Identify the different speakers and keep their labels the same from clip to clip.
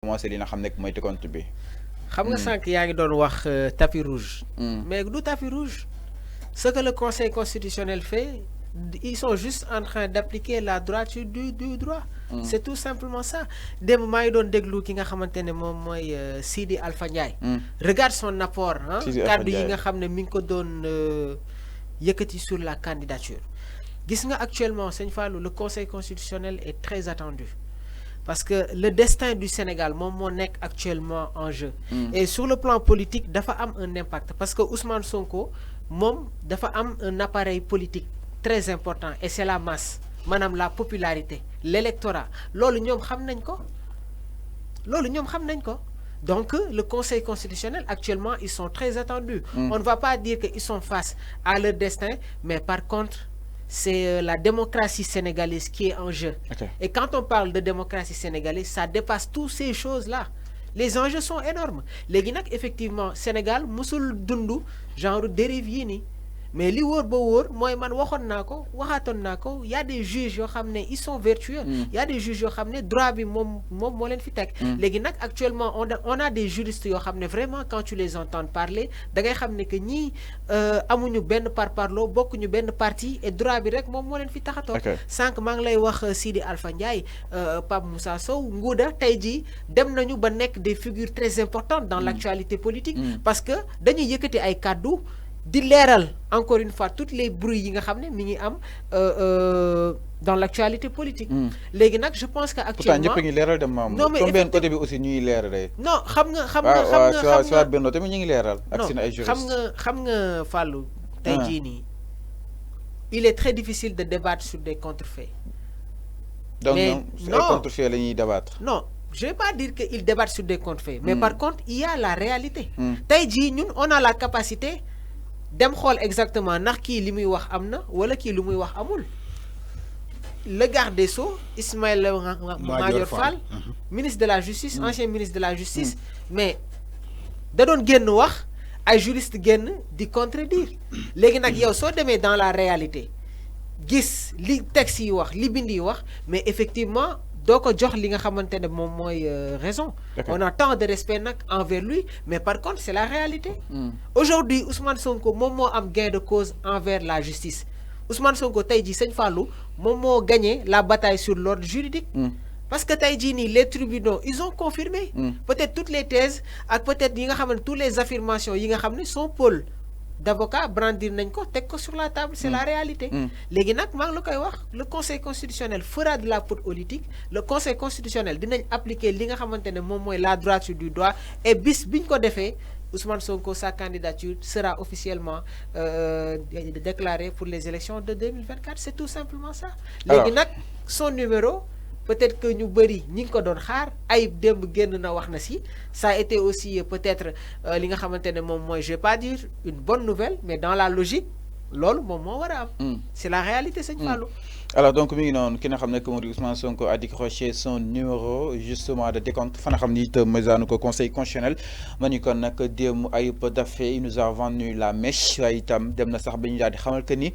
Speaker 1: commencé li nga xam nekk mooy décompte bi.
Speaker 2: xam nga sànq yaa ngi doon wax tapis rouge. mais du tapis rouge. Ce que le Conseil constitutionnel fait, ils sont juste en train d'appliquer la droiture du droit. C'est tout simplement ça. Dem maa ngi doon déglu ki nga xamante ne moom mooy Sidi Alpha Ndiaye. Regarde son apport hein. Kàddu yi nga xam ne mi ngi ko doon yëkkati sur la candidature. Gis nga actuellement Sëñ Fallou, le Conseil constitutionnel est très attendu. Parce que le destin du Sénégal moom moo nekk actuellement en jeu. Et sur le plan politique dafa am un impact parce que Ousmane Sonko moom dafa am un appareil politique très important et c'est la masse maanaam la popularité l'électorat loolu ñoom xam nañ ko donc le Conseil constitutionnel actuellement ils sont très attendus. On ne va pas dire qu'ils sont face à leur destin, mais par contre c'est la démocratie sénégalaise qui est en jeu. Et quand on parle de démocratie sénégalaise, ça dépasse toutes ces choses-là. Les enjeux sont énormes. Léegi nag effectivement Sénégal musul dundu genre dérive yi nii mais li wóor ba wóor mooy man waxoon naa ko waxaatoon naa ko y a des juges yoo xam ne ils sont vertueux. Y a des juges yoo xam ne droit bi moom moo leen fi teg. Léegi nag actuellement on a des juristes yoo xam ne vraiment quand tu les entends parler da ngay xam ne que ñii amuñu benn parparloo bokkuñu benn parti et droit bi rek moom moo leen fi taxatoo. Sànq maa ngi lay wax Sidi Alpha Ndiaye Pape Moussa Sow Ngouda tey jii dem nañu ba nekk des figures très importantes dans l'actualité politique. Parce que dañuy yëkkati ay kàddu di leeral encore une fois toutes les bruits yi nga xam ne mi ngi am dans l'actualité politique. Léegi nag je pense que actuellement
Speaker 1: pourtant ñëpp a ngi leeral de maam.
Speaker 2: non mais
Speaker 1: comme benn côté bi aussi ñuy leeral.
Speaker 2: non xam nga
Speaker 1: soit benn tamit ñu ngi leeral. ak seen ay juristes
Speaker 2: xam nga Fallou. tey jii nii il est très difficile de débattre sur des contrefaits.
Speaker 1: donc ñoom sur ay contrefaits la ñuy débattre.
Speaker 2: non je vais pas dire qu'ils débattent sur des contrefaits. mais par contre il y a la réalité. tey jii ñun on a la capacité dem xool exactement ndax kii li muy wax am na wala kii lu muy wax amul. Le garde des Sceaux Ismaïla Madior Fall ministre de la justice ancien ministre de la justice mais da doon génn wax ay juriste génn di contredire. Léegi nag yow soo demee dans la réalité gis li texte yi wax li bind yi wax mais effectivement doo ko jox li nga xamante ne moom mooy raison. On a tant de respect nag envers lui mais par contre c'est la réalité. Aujourd'hui Ousmane Sonko moom moo am gain de cause envers la justice. Ousmane Sonko tey jii Sëñ Fallou moom moo gagné la bataille sur l'ordre juridique. Parce que tey jii nii les tribunaux ils ont confirmé. Peut-être toutes les thèses ak peut-être yi nga xam ne toutes les affirmations yi nga xam ne son pôle d'avocat brandir nañ ko teg ko sur la table c'est la réalité. Léegi nag maa ngi la koy wax le Conseil constitutionnel fera de la politique. Le Conseil constitutionnel dinañ appliquer li nga xamante ne moom mooy la droiture du droit et bis biñ ko defee Ousmane Sonko sa candidature sera officiellement déclarée pour les élections de 2024. C'est tout simplement ça. Léegi nag son numéro peut-être que ñu bëri ñi ngi ko doon xaar Ayib démb génn na wax na si ça a été aussi peut-être li nga xamante ne moom mooy je vais pas dire une bonne nouvelle mais dans la logique loolu moom moo war a am. C'est la réalité Sëñ Fallou.
Speaker 1: Alors donc mi ngi noonu ki nga xam ne que moo di Ousmane Sonko a décroché son numéro justement de décompte fa nga xam ni itam maison ko conseil constitutionnel ma ñu kon nag démb Ayib Daffé il nous a vendu la mèche waaye itam dem na sax ba ñu daal di xamal que ni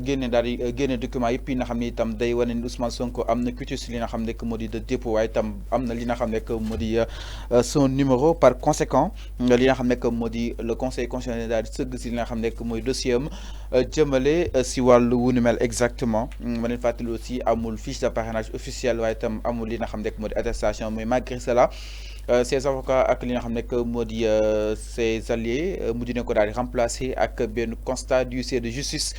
Speaker 1: génne daal di génne document yëpp yi nga xam ne itam day wane ni Ousmane Sonko am na quitus li nga xam ne que moo di de dépôt waaye itam am na li nga xam ne que moo di son numéro par conséquent li nga xam ne que moo di le conseil constitutionnel daal di sëgg si li nga xam ne que mooy dossier am jëmale si wàllu wu nu mel exactement ma leen fàttali aussi amul fiche de parrainage officiel waaye itam amul li nga xam ne que moo di attestation mais malgré cela ses avocats ak li nga xam ne que moo di ses alliés mujj na ko daal di remplacer ak benn constat d'huissier de justice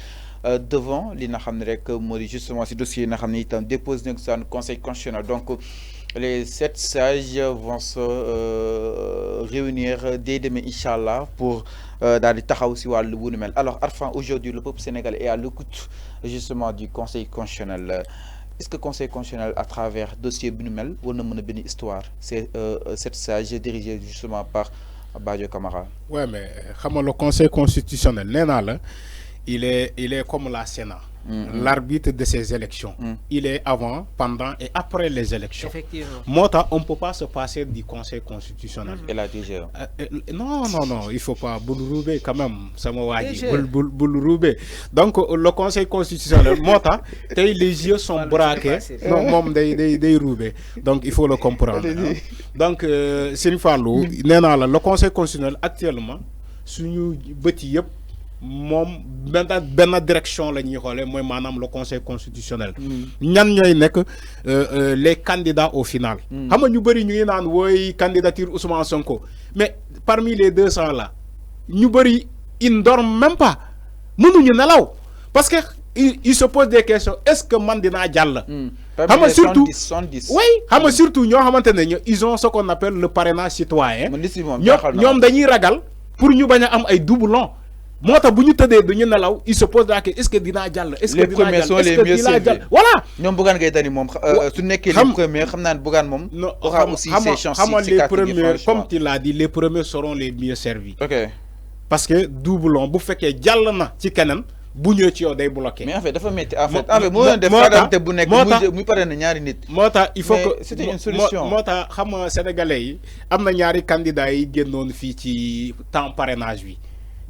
Speaker 1: devant li nga xam ne rek moo di justement si dossier yi nga xam ne itam déposé na ko sa conseil constitutionnel. Donc les 7 sages vont se réunir dès demain inchallah pour daal di taxaw si wàllu wu nu mel. Alors Arfan, aujourd'hui le peuple sénégalais est à l'écoute justement du conseil constitutionnel. Est-ce que le conseil constitutionnel à travers dossier bi nu mel war na mën a benn histoire c'est cette sage dirigée justement par Badio Camara.
Speaker 3: Ouais mais xam nga le conseil constitutionnel nee naa la il est comme la Sénat l'arbitre de ces élections. Il est avant, pendant et après les élections.
Speaker 2: Effectivement.
Speaker 3: Mota, on ne peut pas se passer du Conseil constitutionnel.
Speaker 1: Et la DGE.
Speaker 3: Non, il ne faut pas boulourouber quand même. Ça m'a dit. Boulourouber. Donc, le Conseil constitutionnel, Mota, les yeux sont braqués. Non, des roubés. Donc, il faut le comprendre. Donc, c'est une fois le Conseil constitutionnel actuellement, si nous mom ben direction la ñuy xolé moy manam le conseil constitutionnel ñan ñoy nek les candidats au final xam nga ñu bari ñu naan woy candidature Ousmane Sonko mais parmi les 200 là ñu bari ils ne dorment même pas mënuñu nelaw parce que ils se posent des questions est-ce que man dina jall xam nga surtout
Speaker 1: 110
Speaker 3: oui xam nga surtout ñoo xamantene ils ont ce qu'on appelle le parrainage citoyen ñom dañuy ragal pour ñu baña am ay doublons. Moi, il se pose la question, est-ce que dina jall, est-ce que
Speaker 1: les premiers sont les mieux servis.
Speaker 3: Voilà.
Speaker 1: Ñom Bougane Gueye Dany mom su nekké les premiers xamna Bougane mom aura aussi ses chances
Speaker 3: les premiers comme tu l'as dit les premiers seront les mieux servis.
Speaker 1: OK.
Speaker 3: Parce que doublon bu féké jall na ci kenen bu ñëw ci yow day bloquer.
Speaker 1: Mais en fait dafa metti en fait mo def fadante bu nek muy paré na ñaari nit.
Speaker 3: Mota il faut que
Speaker 1: c'était une solution.
Speaker 3: Mota xam nga sénégalais yi amna ñaari candidats yi génnoon fi ci temps parrainage bi.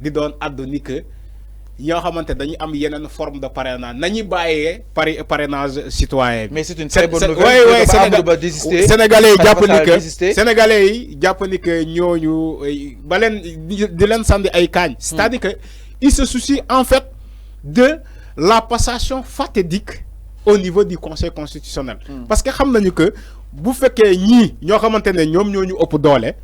Speaker 3: Di doon addu ni que ñoo xamante dañuy am yeneen forme de parrainage nañu bàyyee parrainage citoyen
Speaker 1: mais c'est une très bonne nouvelle.
Speaker 3: Sénégalais yi jàpp ni que ñooñu ba leen di leen sandi ay kaañ. C'est-à-dire que il se soucie en fait de la passation fatidique au niveau du Conseil constitutionnel. Parce que xam nañu que bu fekkee ñii ñoo xamante ne ñoom ñoo ñu ëpp doole.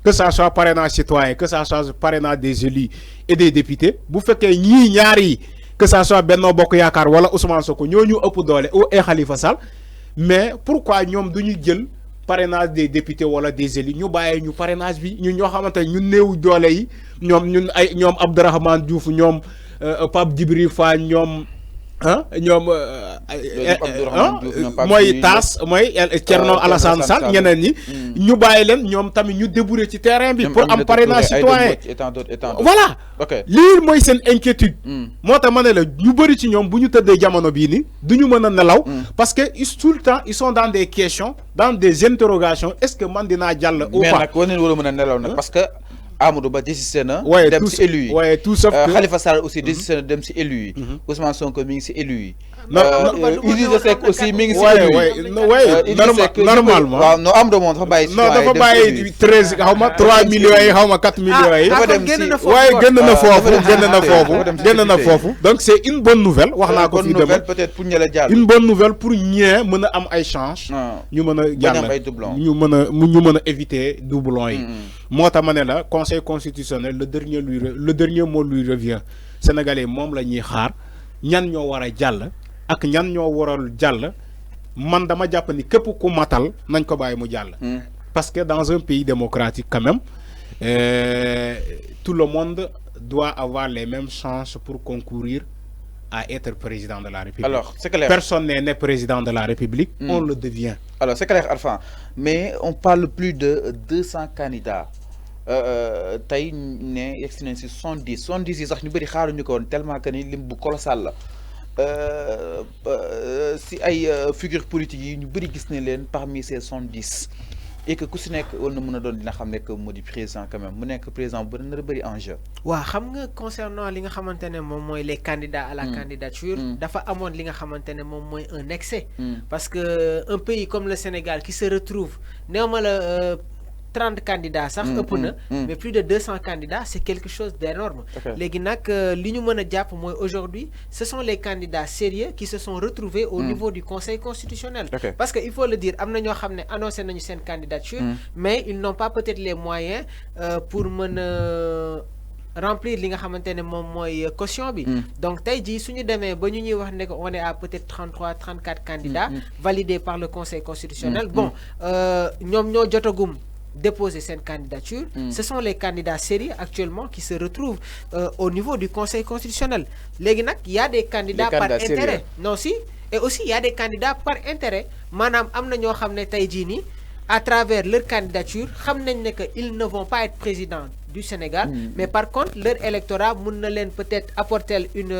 Speaker 3: Que ça soit parrainage citoyen, que ça soit parrainage des élus et des députés, vous faites que ça soit Benno Bokk Yaakaar wala Ousmane Sonko ñooñu ëpp doole ou Khalifa Sall mais pourquoi ñoom duñu jël parrainage des députés wala des élus ñu bàyyee ñu parrainage bi ñun ñoo xamante ñu néew doole yi ñoom Abdourahmane Diouf ñoom Pape Djibril Fall ñoom mooy taas mooy Thierno Alassane Sall ñeneen ñi ñu bàyyi leen ñoom tamit ñu débrouiller ci terrain bi pour am parrainage citoyen voilà lii mooy seen inquiétude moo tax ma ne la ñu bëri ci ñoom bu ñu tëddee jamono bii ni du ñu mën a nelaw parce que tout le temps ils sont dans des questions dans des interrogations est-ce que man dinaa jàll ou pas
Speaker 1: mais nag war nañu war a mën a nelaw nag parce que Amadou Ba désisté na dem ci élu yi
Speaker 3: tout sauf que
Speaker 1: Khalifa Sall aussi désisté na dem ci élu yi Ousmane Sonko mi ngi ci élu yi Idrissa Seck aussi mi ngi ci élu yi
Speaker 3: normalement
Speaker 1: waaw non Amadou moom dafa bàyyi
Speaker 3: non dafa bàyyi 13 xaw ma 3 millions yi xaw ma 4 millions yi
Speaker 1: dafa dem ci
Speaker 3: génn na foofu donc c'est une bonne nouvelle wax naa ko fii dem
Speaker 1: peut-être pour ñëla jàll
Speaker 3: une bonne nouvelle pour ñee mën a am ay chance ñu mën a jàll ñu mën a éviter doublons yi moo tax ma ne la Conseil constitutionnel le dernier mot lui revient sénégalais moom la ñuy xaar ñan ñoo war a jàll ak ñan ñoo waral jàll man dama jàpp ni képp ku matal nañ ko bàyyi mu jàll parce que dans un pays démocratique quand même tout le monde doit avoir les mêmes chances pour concourir à être président de la République.
Speaker 1: Alors, c'est clair.
Speaker 3: Personne n'est né président de la République, on le devient.
Speaker 1: Alors, c'est clair, Alpha. Mais on parle plus de 200 candidats. Tay né yexi nañ ci 70 yi sax ñu bari xaaruñu ko woon tellement que ni lim bu colossal la si ay figures politiques yi ñu bari gis ne leen parmi ces 70 et que ku si nekk war na mën a doon dina xam ne que moo di président quand même mu nekk président bu na bëri enjeu.
Speaker 2: waaw xam nga concernant li nga xamante ne moom mooy les candidats à la candidature dafa amoon li nga xamante ne moom mooy un excès parce que un pays comme le Sénégal qui se retrouve néew ma la 30 candidats sax ëpp na mais plus de 200 candidats c'est quelque chose d'énorme léegi nag li ñu mën a jàpp mooy aujourd'hui ce sont les candidats sérieux qui se sont retrouvés au niveau du Conseil constitutionnel parce que il faut le dire am na ñoo xam ne annoncé nañu seen candidature mais ils n'ont pas peut-être les moyens pour mën a remplir li nga xamante ne moom mooy caution bi donc tey jii suñu demee ba ñu ñuy wax ne on est à peut-être 33 34 candidats validés par le Conseil constitutionnel bon ñoom ñoo jotagum déposer cette candidature, ce sont les candidats sérieux actuellement qui se retrouvent au niveau du Conseil constitutionnel. Il y a des candidats par intérêt. Sérieux. Non, si. Et aussi, il y a des candidats par intérêt. Madame à travers leur candidature, ils ne vont pas être président du Sénégal. Mais par contre, leur électorat peut-être apporter une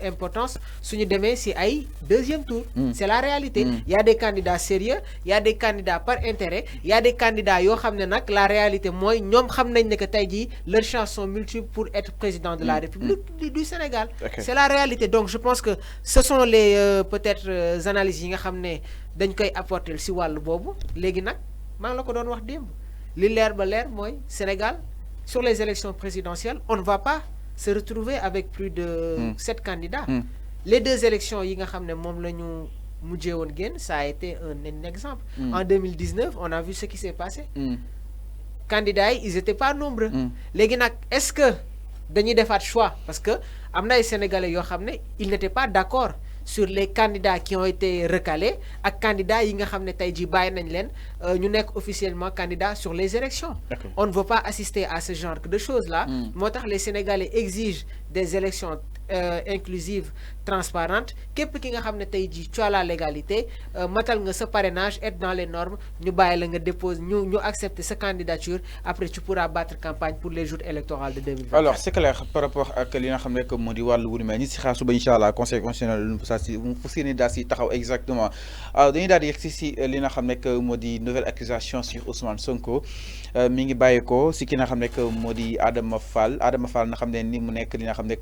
Speaker 2: importance suñu démé si ay deuxième tour. C'est la réalité. Il y a des candidats sérieux, il y a des candidats par intérêt, il y a des candidats yo xamné nak la réalité moy ñom xamnañ né que tay ji leurs chances sont multiples pour être président de la République du Sénégal. C'est la réalité. Donc je pense que ce sont les peut-être analyses yi nga xamné dañ koy apporter si walu bobu. Légui nak maa la ko doon wax démb li leer ba leer moy Sénégal sur les élections présidentielles on ne va pas se retrouver avec plus de 7 candidats. Les deux élections yi nga xamné mom lañu mujjee woon génn ça a été un exemple. En 2019 on a vu ce qui s'est passé. Candidats ils étaient pas nombreux. Légui nak est-ce que dañuy defaat choix parce que amna ay sénégalais yo xamné ils n'étaient pas d'accord sur les candidats qui ont été recalés ak candidats yi nga xamné tay ji bay nañ len ñu nek officiellement candidats sur les élections. On ne veut pas assister à ce genre de choses là. Motax les sénégalais exigent des élections inclusive, transparente képp ki nga xamné tay ji tu as la légalité matal nga sa parrainage être dans les normes ñu bàyyi la nga dépose ñu accepter sa candidature après tu pourras battre campagne pour les jours électoraux de 2024.
Speaker 1: Alors c'est clair par rapport ak li nga xamné que modi walu wuri mel ni si xaar suba inchallah conseil constitutionnel lu sa si mu fas yéene daal si taxaw exactement dañuy daal di yegg si li nga xamné que modi nouvelle accusation sur Ousmane Sonko mi ngi bàyyeekoo si ki nga xamné que modi Adama Fall nga xamné ni mu nek li nga xamné